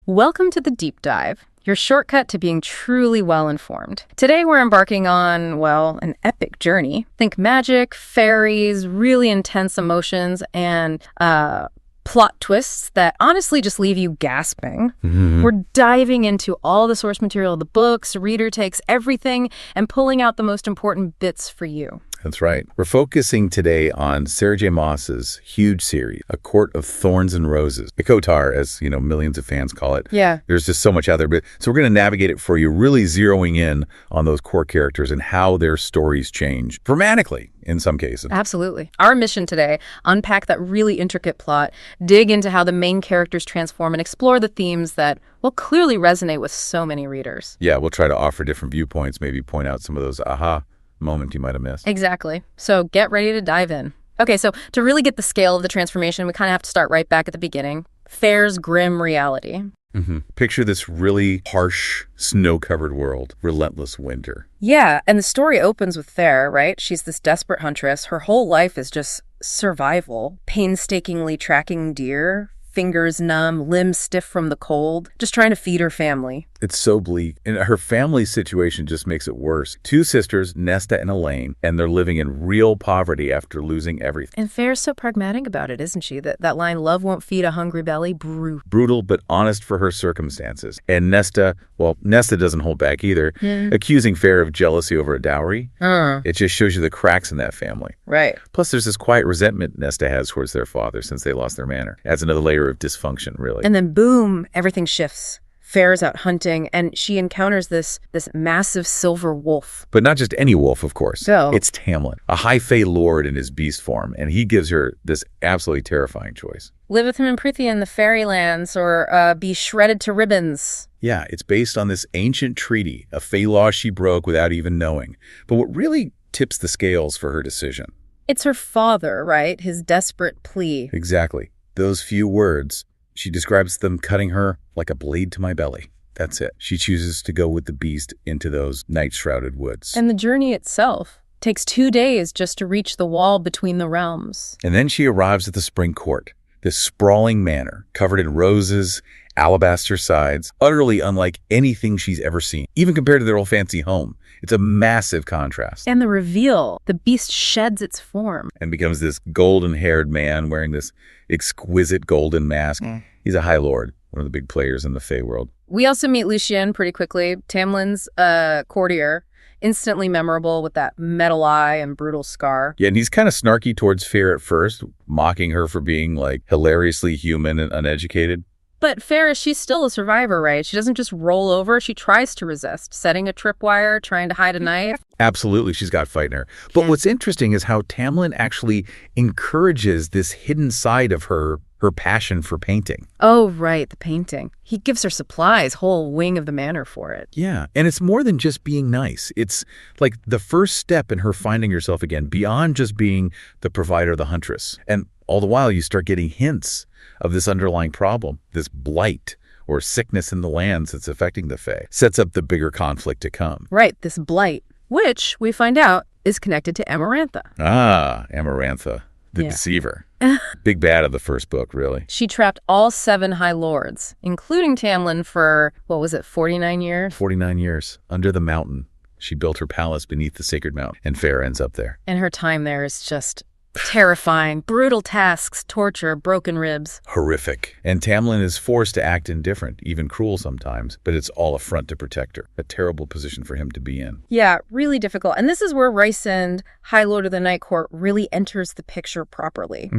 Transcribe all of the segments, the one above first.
Welcome to the Deep Dive, your shortcut to being truly well-informed. Today we're embarking on, well, an epic journey. Think magic, fairies, really intense emotions, and plot twists that honestly just leave you gasping. We're diving into all the source material of the books, reader takes, everything, and pulling out the most important bits for you. That's right. We're focusing today on Sarah J. Maas's huge series, A Court of Thorns and Roses. ACOTAR, as millions of fans call it. Yeah. There's just so much out there. So we're going to navigate it for you, really zeroing in on those core characters and how their stories change dramatically in some cases. Absolutely. Our mission today, unpack that really intricate plot, dig into how the main characters transform, and explore the themes that will clearly resonate with so many readers. Yeah, we'll try to offer different viewpoints, maybe point out some of those aha moment you might have missed. Exactly. So get ready to dive in. Okay, so to really get the scale of the transformation, we kind of have to start right back at the beginning. Feyre's grim reality. Picture this really harsh, snow-covered world, relentless winter. Yeah, and the story opens with Feyre, right? She's this desperate huntress. Her whole life is just survival, painstakingly tracking deer, fingers numb, limbs stiff from the cold, just trying to feed her family. It's so bleak. And her family situation just makes it worse. Two sisters, Nesta and Elain, and they're living in real poverty after losing everything. And Feyre's so pragmatic about it, isn't she? That line, love won't feed a hungry belly, brutal, but honest for her circumstances. And Nesta doesn't hold back either, accusing Feyre of jealousy over a dowry. It just shows you the cracks in that family. Right. Plus, there's this quiet resentment Nesta has towards their father since they lost their manor. Adds another layer of dysfunction, really. And then boom, everything shifts. Feyre's out hunting, and she encounters this massive silver wolf. But not just any wolf, of course. So it's Tamlin, a High Fae lord in his beast form, and he gives her this absolutely terrifying choice. Live with him in Prythian, the fairylands, or be shredded to ribbons. Yeah, it's based on this ancient treaty, a Fae law she broke without even knowing. But what really tips the scales for her decision? It's her father, right? His desperate plea. Exactly. Those few words. She describes them cutting her like a blade to my belly. That's it. She chooses to go with the beast into those night-shrouded woods. And the journey itself takes 2 days just to reach the wall between the realms. And then she arrives at the spring court, this sprawling manor covered in roses, alabaster sides, utterly unlike anything she's ever seen, even compared to their old fancy home. It's a massive contrast. And the reveal, the beast sheds its form. And becomes this golden-haired man wearing this exquisite golden mask. He's a High Lord, one of the big players in the Fae world. We also meet Lucien pretty quickly, Tamlin's courtier, instantly memorable with that metal eye and brutal scar. Yeah, and he's kind of snarky towards Feyre at first, mocking her for being like hilariously human and uneducated. But Feyre, she's still a survivor, right? She doesn't just roll over. She tries to resist, setting a tripwire, trying to hide a knife. Absolutely, she's got fight in her. But what's interesting is how Tamlin actually encourages this hidden side of her passion for painting. Oh, right, the painting. He gives her supplies, whole wing of the manor for it. Yeah, and it's more than just being nice. It's like the first step in her finding herself again, beyond just being the provider, the huntress. And all the while, you start getting hints of this underlying problem, this blight or sickness in the lands that's affecting the Fae. Sets up the bigger conflict to come. Right, this blight, which we find out is connected to Amarantha. Ah, Amarantha, the deceiver. Big bad of the first book, really. She trapped all 7 High Lords, including Tamlin, for, 49 years? 49 years, under the mountain. She built her palace beneath the sacred mountain, and Feyre ends up there. And her time there is just terrifying. Brutal tasks, torture, broken ribs. Horrific. And Tamlin is forced to act indifferent, even cruel sometimes, but it's all a front to protect her. A terrible position for him to be in. Yeah, really difficult. And this is where Rhysand, High Lord of the Night Court, really enters the picture properly.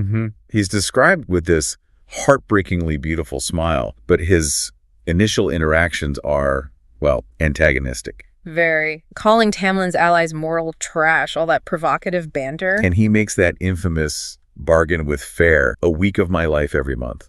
He's described with this heartbreakingly beautiful smile, but his initial interactions are, antagonistic. Very. Calling Tamlin's allies moral trash, all that provocative banter. And he makes that infamous bargain with Feyre, a week of my life every month.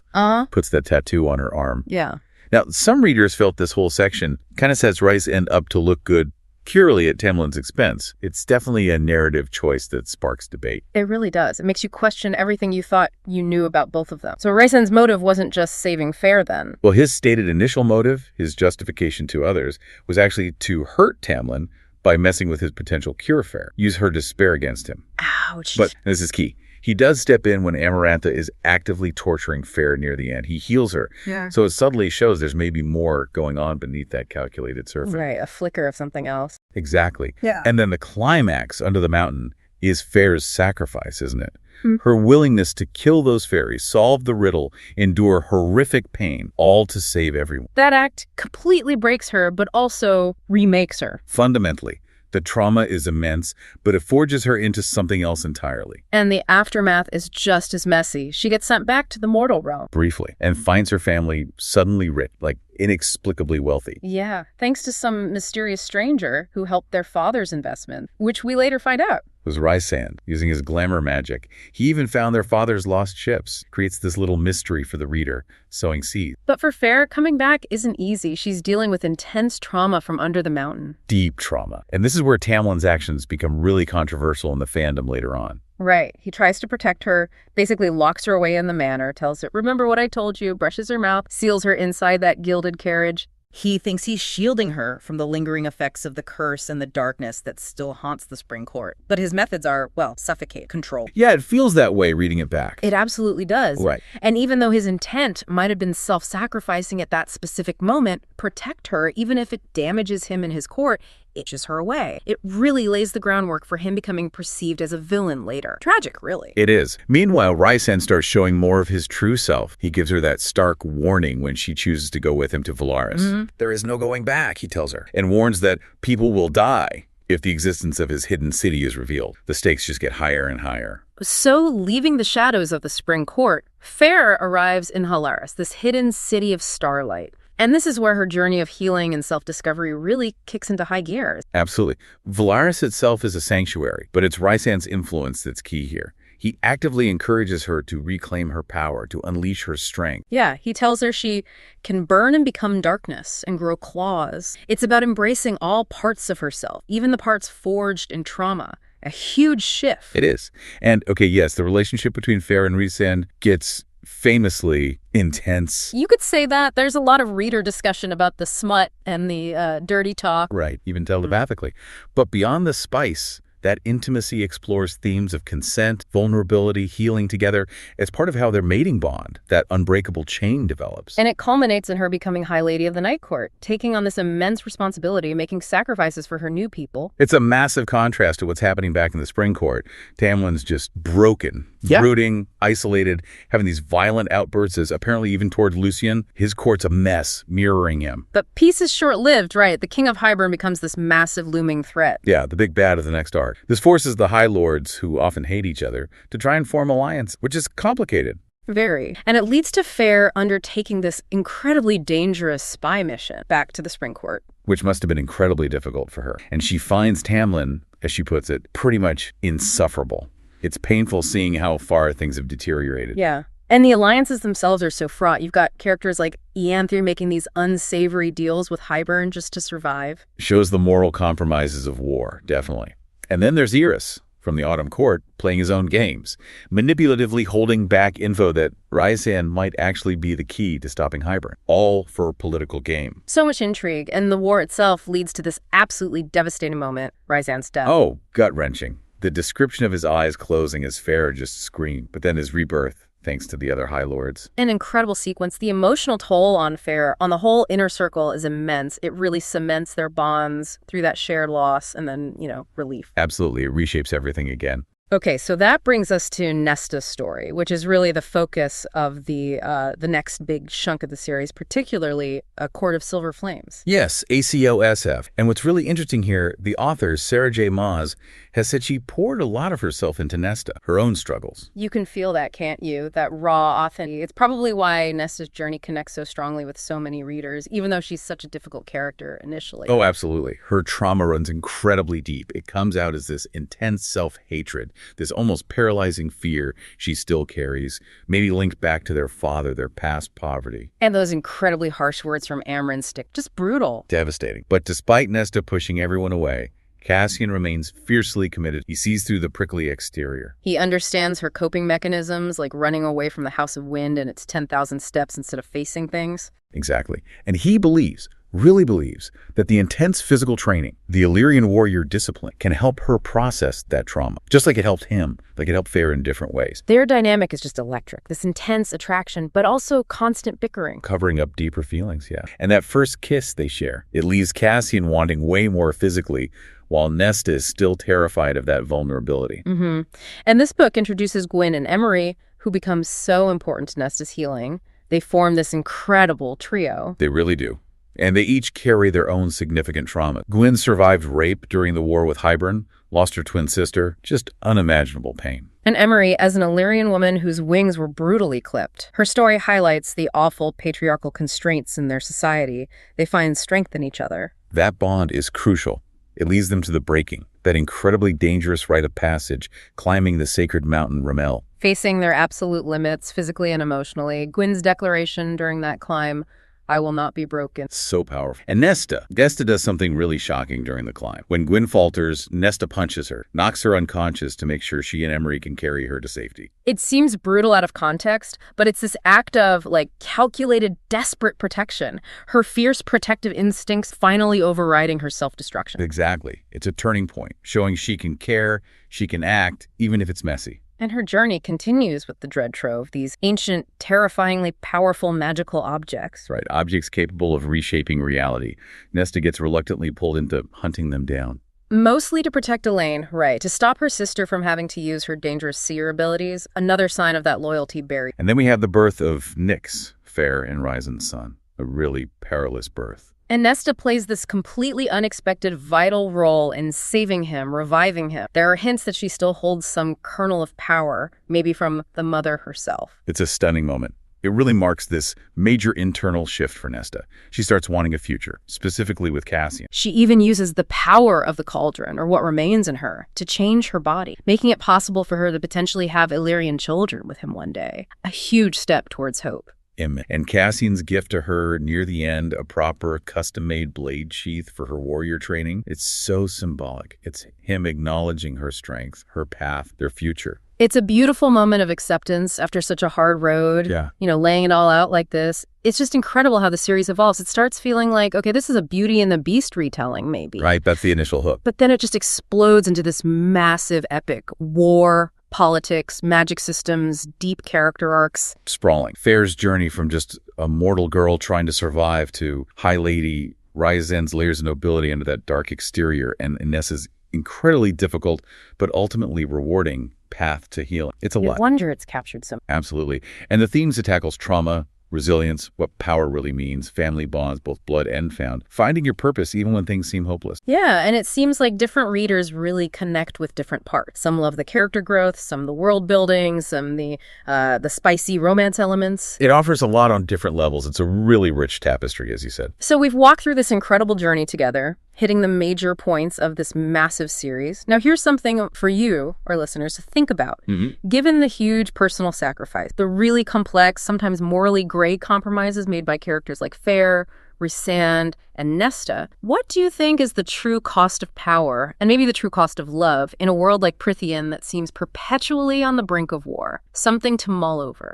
Puts that tattoo on her arm. Yeah. Now, some readers felt this whole section kind of sets Rhysand up to look good purely at Tamlin's expense. It's definitely a narrative choice that sparks debate. It really does. It makes you question everything you thought you knew about both of them. So Rhysand's motive wasn't just saving Feyre then. Well, his stated initial motive, his justification to others, was actually to hurt Tamlin by messing with his potential cure Feyre. Use her despair against him. Ouch. But this is key. He does step in when Amarantha is actively torturing Feyre near the end. He heals her. Yeah. So it subtly shows there's maybe more going on beneath that calculated surface. Right, a flicker of something else. Exactly. Yeah. And then the climax under the mountain is Feyre's sacrifice, isn't it? Her willingness to kill those fairies, solve the riddle, endure horrific pain, all to save everyone. That act completely breaks her, but also remakes her. Fundamentally, the trauma is immense, but it forges her into something else entirely. And the aftermath is just as messy. She gets sent back to the mortal realm. Briefly, and finds her family suddenly rich, like inexplicably wealthy. Yeah, thanks to some mysterious stranger who helped their father's investment, which we later find out was Rhysand, using his glamour magic. He even found their father's lost ships. Creates this little mystery for the reader, sowing seeds. But for Feyre, coming back isn't easy. She's dealing with intense trauma from under the mountain. Deep trauma. And this is where Tamlin's actions become really controversial in the fandom later on. Right. He tries to protect her, basically locks her away in the manor, tells her, remember what I told you, brushes her mouth, seals her inside that gilded carriage. He thinks he's shielding her from the lingering effects of the curse and the darkness that still haunts the Spring Court. But his methods are, well, suffocate, control. Yeah, it feels that way reading it back. It absolutely does. Right. And even though his intent might have been self-sacrificing at that specific moment, protect her, even if it damages him in his court, itches her away. It really lays the groundwork for him becoming perceived as a villain later. Tragic, really. It is. Meanwhile, Rhysand starts showing more of his true self. He gives her that stark warning when she chooses to go with him to Velaris. There is no going back, he tells her, and warns that people will die if the existence of his hidden city is revealed. The stakes just get higher and higher. So, leaving the shadows of the Spring Court, Feyre arrives in Velaris, this hidden city of Starlight. And this is where her journey of healing and self-discovery really kicks into high gear. Absolutely. Velaris itself is a sanctuary, but it's Rhysand's influence that's key here. He actively encourages her to reclaim her power, to unleash her strength. Yeah, he tells her she can burn and become darkness and grow claws. It's about embracing all parts of herself, even the parts forged in trauma. A huge shift. It is. And, okay, yes, the relationship between Feyre and Rhysand gets famously intense. You could say that. There's a lot of reader discussion about the smut and the dirty talk. Right, even telepathically. But beyond the spice, that intimacy explores themes of consent, vulnerability, healing together as part of how their mating bond, that unbreakable chain, develops. And it culminates in her becoming High Lady of the Night Court, taking on this immense responsibility, making sacrifices for her new people. It's a massive contrast to what's happening back in the Spring Court. Tamlin's just broken, brooding, isolated, having these violent outbursts, as apparently even toward Lucien. His court's a mess, mirroring him. But peace is short-lived, right? The King of Hybern becomes this massive looming threat. Yeah, the big bad of the next arc. This forces the High Lords, who often hate each other, to try and form alliance, which is complicated. Very. And it leads to Feyre undertaking this incredibly dangerous spy mission back to the Spring Court. Which must have been incredibly difficult for her. And she finds Tamlin, as she puts it, pretty much insufferable. It's painful seeing how far things have deteriorated. Yeah. And the alliances themselves are so fraught. You've got characters like Ianthe making these unsavory deals with Hybern just to survive. Shows the moral compromises of war, definitely. And then there's Eris from the Autumn Court playing his own games, manipulatively holding back info that Rhysand might actually be the key to stopping Hybern, all for a political game. So much intrigue, and the war itself leads to this absolutely devastating moment, Rhysand's death. Oh, gut-wrenching. The description of his eyes closing as Feyre just screamed, but then his rebirth, thanks to the other High Lords. An incredible sequence. The emotional toll on Feyre, on the whole inner circle, is immense. It really cements their bonds through that shared loss and then, relief. Absolutely. It reshapes everything again. Okay, so that brings us to Nesta's story, which is really the focus of the next big chunk of the series, particularly A Court of Silver Flames. Yes, ACOSF. And what's really interesting here, the author, Sarah J. Maas, has said she poured a lot of herself into Nesta, her own struggles. You can feel that, can't you? That raw authenticity. It's probably why Nesta's journey connects so strongly with so many readers, even though she's such a difficult character initially. Oh, absolutely. Her trauma runs incredibly deep. It comes out as this intense self-hatred, this almost paralyzing fear she still carries, maybe linked back to their father, their past poverty. And those incredibly harsh words from Amren stick. Just brutal. Devastating. But despite Nesta pushing everyone away, Cassian remains fiercely committed. He sees through the prickly exterior. He understands her coping mechanisms, like running away from the House of Wind and its 10,000 steps instead of facing things. Exactly. And he believes really believes that the intense physical training, the Illyrian warrior discipline, can help her process that trauma, just like it helped him, like it helped Feyre in different ways. Their dynamic is just electric, this intense attraction, but also constant bickering. Covering up deeper feelings, yeah. And that first kiss they share, it leaves Cassian wanting way more physically, while Nesta is still terrified of that vulnerability. And this book introduces Gwyn and Emery, who become so important to Nesta's healing. They form this incredible trio. They really do. And they each carry their own significant trauma. Gwyn survived rape during the war with Hybern, lost her twin sister, just unimaginable pain. And Emery, as an Illyrian woman whose wings were brutally clipped. Her story highlights the awful patriarchal constraints in their society. They find strength in each other. That bond is crucial. It leads them to the breaking, that incredibly dangerous rite of passage, climbing the sacred mountain Ramel. Facing their absolute limits, physically and emotionally. Gwyn's declaration during that climb, "I will not be broken." So powerful. And Nesta does something really shocking during the climb. When Gwyn falters, Nesta punches her, knocks her unconscious to make sure she and Emery can carry her to safety. It seems brutal out of context, but it's this act of, calculated, desperate protection. Her fierce protective instincts finally overriding her self-destruction. Exactly. It's a turning point, showing she can care, she can act, even if it's messy. And her journey continues with the Dread Trove, these ancient, terrifyingly powerful magical objects. Right, objects capable of reshaping reality. Nesta gets reluctantly pulled into hunting them down. Mostly to protect Elain, right, to stop her sister from having to use her dangerous seer abilities, another sign of that loyalty buried. And then we have the birth of Nyx, Feyre and Rhysand's son, a really perilous birth. And Nesta plays this completely unexpected vital role in saving him, reviving him. There are hints that she still holds some kernel of power, maybe from the mother herself. It's a stunning moment. It really marks this major internal shift for Nesta. She starts wanting a future, specifically with Cassian. She even uses the power of the cauldron, or what remains in her, to change her body, making it possible for her to potentially have Illyrian children with him one day. A huge step towards hope. And Cassian's gift to her near the end, a proper custom-made blade sheath for her warrior training, it's so symbolic. It's him acknowledging her strength, her path, their future. It's a beautiful moment of acceptance after such a hard road. Yeah. Laying it all out like this. It's just incredible how the series evolves. It starts feeling like, okay, this is a Beauty and the Beast retelling, maybe. Right, that's the initial hook. But then it just explodes into this massive epic war, politics, magic systems, deep character arcs. Sprawling. Feyre's journey from just a mortal girl trying to survive to High Lady, Rhysand's layers of nobility under that dark exterior, and Nessa's incredibly difficult but ultimately rewarding path to healing. It's a lot. No wonder it's captured so. Absolutely. And the themes it tackles: trauma, resilience, what power really means, family bonds, both blood and found, finding your purpose even when things seem hopeless. Yeah, and it seems like different readers really connect with different parts. Some love the character growth, some the world building, some the spicy romance elements. It offers a lot on different levels. It's a really rich tapestry, as you said. So we've walked through this incredible journey together, hitting the major points of this massive series. Now here's something for you, our listeners, to think about. Given the huge personal sacrifice, the really complex, sometimes morally gray compromises made by characters like Feyre, Rhysand, and Nesta, what do you think is the true cost of power, and maybe the true cost of love, in a world like Prythian that seems perpetually on the brink of war? Something to mull over.